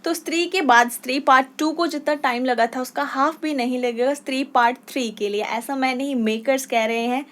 तो स्त्री के बाद स्त्री पार्ट 2 को जितना टाइम लगा था उसका हाफ भी नहीं लगेगा स्त्री पार्ट 3 के लिए। ऐसा मैं नहीं, मेकर्स कह रहे हैं।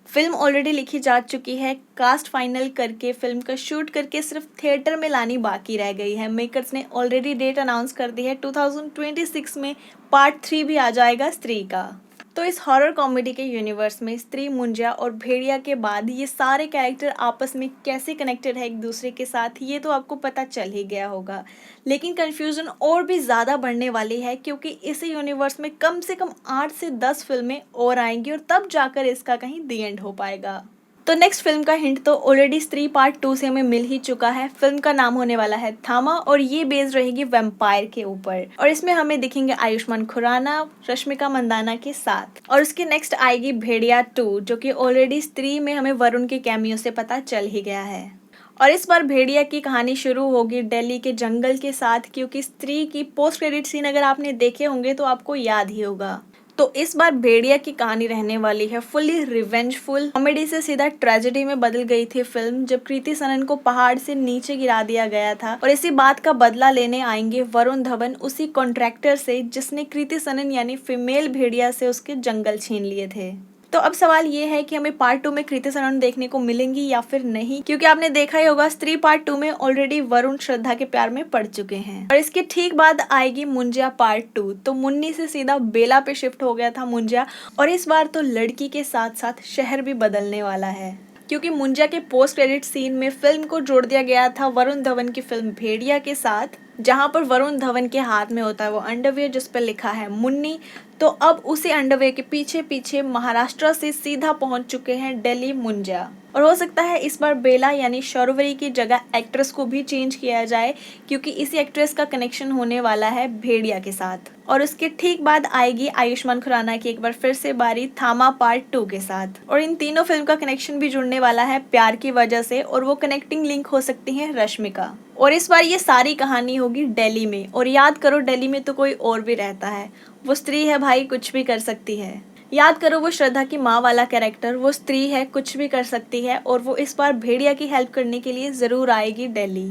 फिल्म ऑलरेडी लिखी जा चुकी है, कास्ट फाइनल करके फिल्म का शूट करके सिर्फ थिएटर में लानी बाकी रह गई है। मेकर्स ने ऑलरेडी डेट अनाउंस कर दी है, 2026 में पार्ट 3 भी आ जाएगा स्त्री का। तो इस हॉरर कॉमेडी के यूनिवर्स में स्त्री, मुंजा और भेड़िया के बाद ये सारे कैरेक्टर आपस में कैसे कनेक्टेड है एक दूसरे के साथ, ये तो आपको पता चल ही गया होगा। लेकिन कन्फ्यूज़न और भी ज़्यादा बढ़ने वाली है क्योंकि इस यूनिवर्स में कम से कम 8 से 10 फिल्में और आएंगी और तब जाकर इसका कहीं दी एंड हो पाएगा। तो नेक्स्ट फिल्म का हिंट तो ऑलरेडी स्त्री पार्ट 2 से हमें मिल ही चुका है। फिल्म का नाम होने वाला है थामा और ये बेस्ड रहेगी वैम्पायर के ऊपर और इसमें हमें दिखेंगे आयुष्मान खुराना रश्मिका मंदाना के साथ। और उसके नेक्स्ट आएगी भेड़िया 2 जो कि ऑलरेडी स्त्री में हमें वरुण के कैमियो से पता चल ही गया है। और इस बार भेड़िया की कहानी शुरू होगी दिल्ली के जंगल के साथ क्योंकि स्त्री की पोस्ट क्रेडिट सीन अगर आपने देखे होंगे तो आपको याद ही होगा। तो इस बार भेड़िया की कहानी रहने वाली है फुल्ली रिवेंजफुल। कॉमेडी से सीधा ट्रेजेडी में बदल गई थी फिल्म जब कृति सनन को पहाड़ से नीचे गिरा दिया गया था और इसी बात का बदला लेने आएंगे वरुण धवन उसी कॉन्ट्रैक्टर से जिसने कृति सनन यानी फीमेल भेड़िया से उसके जंगल छीन लिए थे। तो अब सवाल ये है कि हमें पार्ट 2 में कृति सनन देखने को मिलेंगी या फिर नहीं, क्योंकि आपने देखा ही होगा स्त्री पार्ट 2 में ऑलरेडी वरुण श्रद्धा के प्यार में पड़ चुके हैं। और इसके ठीक बाद आएगी मुंजिया पार्ट 2। तो मुन्नी से सीधा बेला पे शिफ्ट हो गया था मुंजिया और इस बार तो लड़की के साथ साथ शहर भी बदलने वाला है क्योंकि मुंजिया के पोस्ट क्रेडिट सीन में फिल्म को जोड़ दिया गया था वरुण धवन की फिल्म भेड़िया के साथ, जहां पर वरुण धवन के हाथ में होता है वो अंडरवियर जिस पर लिखा है मुन्नी। तो अब उसी अंडरवियर के पीछे पीछे महाराष्ट्र से सीधा पहुंच चुके हैं दिल्ली मुंजिया। और हो सकता है इस बार बेला यानी शौरवरी की जगह एक्ट्रेस को भी चेंज किया जाए क्योंकि इसी एक्ट्रेस का कनेक्शन होने वाला है भेड़िया के साथ। और उसके ठीक बाद आएगी आयुष्मान खुराना की एक बार फिर से बारी थामा पार्ट 2 के साथ। और इन तीनों फिल्म का कनेक्शन भी जुड़ने वाला है प्यार की वजह से और वो कनेक्टिंग लिंक हो सकती है रश्मिका। और इस बार ये सारी कहानी होगी दिल्ली में। और याद करो दिल्ली में तो कोई और भी रहता है, वो स्त्री है भाई, कुछ भी कर सकती है। याद करो वो श्रद्धा की माँ वाला कैरेक्टर, वो स्त्री है, कुछ भी कर सकती है और वो इस बार भेड़िया की हेल्प करने के लिए ज़रूर आएगी दिल्ली।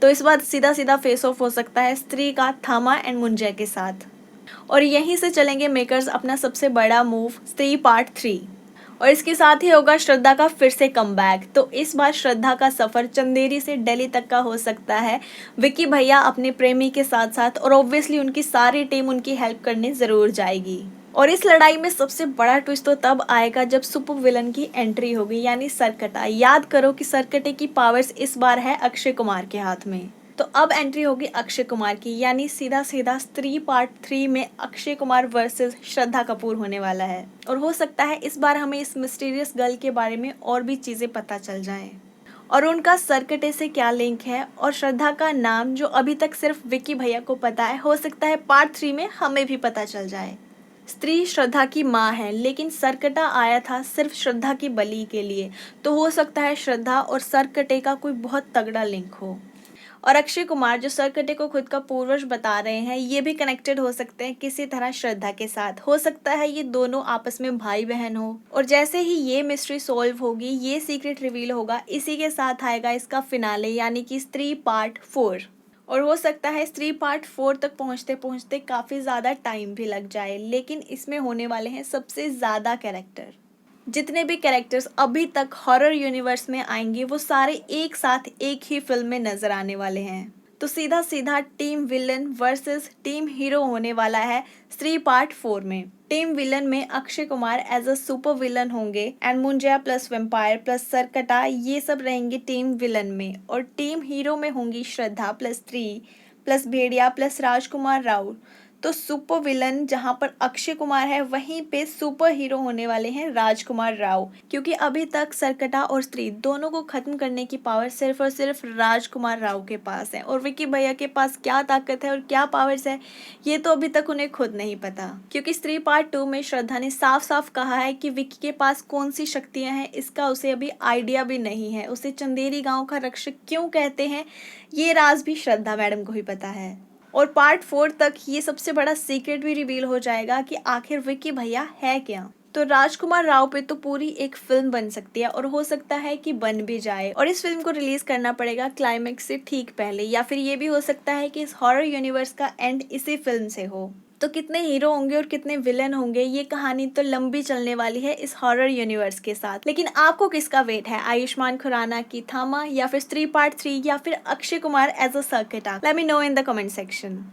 तो इस बार सीधा सीधा फेस ऑफ हो सकता है स्त्री का थामा एंड मुंजिया के साथ। और यहीं से चलेंगे मेकर्स अपना सबसे बड़ा मूव स्त्री पार्ट 3 और इसके साथ ही होगा श्रद्धा का फिर से कमबैक। तो इस बार श्रद्धा का सफर चंदेरी से दिल्ली तक का हो सकता है विक्की भैया अपने प्रेमी के साथ साथ और ऑब्वियसली उनकी सारी टीम उनकी हेल्प करने ज़रूर जाएगी। और इस लड़ाई में सबसे बड़ा ट्विस्ट तो तब आएगा जब सुपर विलन की एंट्री होगी यानी सरकटा। याद करो कि सरकटे की पावर्स इस बार है अक्षय कुमार के हाथ में। तो अब एंट्री होगी अक्षय कुमार की यानी सीधा सीधा स्त्री पार्ट 3 में अक्षय कुमार वर्सेस श्रद्धा कपूर होने वाला है। और हो सकता है इस बार हमें इस मिस्टीरियस गर्ल के बारे में और भी चीज़ें पता चल जाएं और उनका सरकटे से क्या लिंक है। और श्रद्धा का नाम जो अभी तक सिर्फ विक्की भैया को पता है, हो सकता है पार्ट 3 में हमें भी पता चल जाए। स्त्री श्रद्धा की माँ है लेकिन सरकटा आया था सिर्फ श्रद्धा की बलि के लिए, तो हो सकता है श्रद्धा और सरकटे का कोई बहुत तगड़ा लिंक हो। और अक्षय कुमार जो सरकटे को खुद का पूर्वज बता रहे हैं, ये भी कनेक्टेड हो सकते हैं किसी तरह श्रद्धा के साथ। हो सकता है ये दोनों आपस में भाई बहन हो। और जैसे ही ये मिस्ट्री सॉल्व होगी, ये सीक्रेट रिवील होगा, इसी के साथ आएगा इसका फिनाले यानी कि स्त्री पार्ट 4। और हो सकता है स्त्री पार्ट 4 तक पहुंचते पहुंचते काफ़ी ज़्यादा टाइम भी लग जाए, लेकिन इसमें होने वाले हैं सबसे ज़्यादा कैरेक्टर। जितने भी कैरेक्टर्स अभी तक हॉरर यूनिवर्स में आएंगे वो सारे एक साथ एक ही फिल्म में नजर आने वाले हैं। तो सीधा सीधा team villain versus team hero होने वाला है स्त्री पार्ट 4 में। टीम विलन में Akshay Kumar as a super villain होंगे and Munjya plus vampire plus Sarkata ये सब रहेंगे टीम विलन में। और टीम हीरो में होंगी श्रद्धा प्लस स्त्री प्लस भेड़िया प्लस राजकुमार राव। तो सुपर विलन जहां पर अक्षय कुमार है वहीं पे सुपर हीरो होने वाले हैं राजकुमार राव, क्योंकि अभी तक सरकटा और स्त्री दोनों को खत्म करने की पावर सिर्फ और सिर्फ राजकुमार राव के पास है। और विक्की भैया के पास क्या ताकत है और क्या पावर्स है ये तो अभी तक उन्हें खुद नहीं पता, क्योंकि स्त्री पार्ट 2 में श्रद्धा ने साफ साफ कहा है कि विक्की के पास कौन सी शक्तियां हैं इसका उसे अभी आइडिया भी नहीं है। उसे चंदेरी गाँव का रक्षक क्यों कहते हैं ये राज भी श्रद्धा मैडम को ही पता है। और पार्ट 4 तक ये सबसे बड़ा सीक्रेट भी रिवील हो जाएगा कि आखिर विक्की भैया है क्या। तो राजकुमार राव पे तो पूरी एक फिल्म बन सकती है और हो सकता है कि बन भी जाए, और इस फिल्म को रिलीज करना पड़ेगा क्लाइमेक्स से ठीक पहले, या फिर ये भी हो सकता है कि इस हॉरर यूनिवर्स का एंड इसी फिल्म से हो। तो कितने हीरो होंगे और कितने विलन होंगे, ये कहानी तो लंबी चलने वाली है इस हॉरर यूनिवर्स के साथ। लेकिन आपको किसका वेट है, आयुष्मान खुराना की थामा, या फिर स्त्री पार्ट 3, या फिर Akshay Kumar as a circuit arc? Let me know in the comment section.